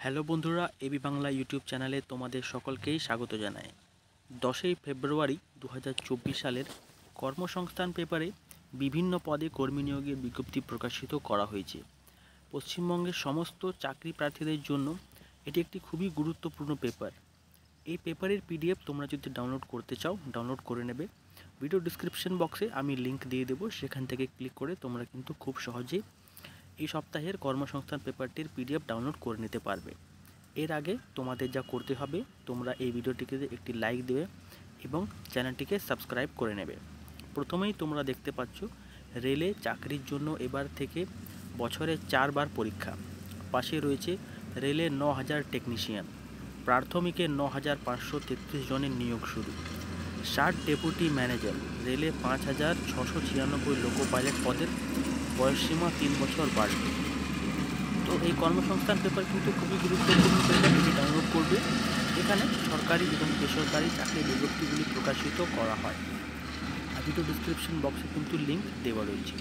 Hello বন্ধুরা, AB Bangla YouTube চ্যানেলে তোমাদের সকলকেই স্বাগত জানাই। 10ই ফেব্রুয়ারি 2024 সালের কর্মসংস্থান পেপারে বিভিন্ন পদে কর্মী নিয়োগের বিজ্ঞপ্তি প্রকাশিত করা হয়েছে। পশ্চিমবঙ্গের সমস্ত চাকরি প্রার্থীদের জন্য এটি একটি খুবই গুরুত্বপূর্ণ পেপার। এই পেপারের পিডিএফ তোমরা যদি ডাউনলোড করতে চাও ডাউনলোড করে নেবে। ভিডিও ডিসক্রিপশন বক্সে আমি লিঙ্ক দিয়ে দেবো, সেখান থেকে ক্লিক করে তোমরা কিন্তু খুব সহজেই এই সপ্তাহের কর্মসংস্থান পেপারটির পিডিএফ ডাউনলোড করে নিতে পারবে। এর আগে তোমাদের যা করতে হবে, তোমরা এই ভিডিওটিকে একটি লাইক দেবে এবং চ্যানেলটিকে সাবস্ক্রাইব করে নেবে। প্রথমেই তোমরা দেখতে পাচ্ছ রেলে চাকরির জন্য এবার থেকে বছরে 4 বার পরীক্ষা। পাশে রয়েছে রেলে 9000 টেকনিশিয়ান, প্রাথমিকে 9533 জনের নিয়োগ শুরু। 60 ডেপুটি ম্যানেজার, রেলে 5696 লোকো পাইলট পদের বয়সসীমা 3 বছর বাড়বে। তো এই কর্মসংস্থান পেপার কিন্তু খুবই গুরুত্বপূর্ণ পেপার, এটি ডাউনলোড করবে। এখানে সরকারি এবং বেসরকারি চাকরির বিজ্ঞপ্তিগুলি প্রকাশিত করা হয়। ভিডিও ডিসক্রিপশন বক্সে কিন্তু লিঙ্ক দেওয়া রয়েছে।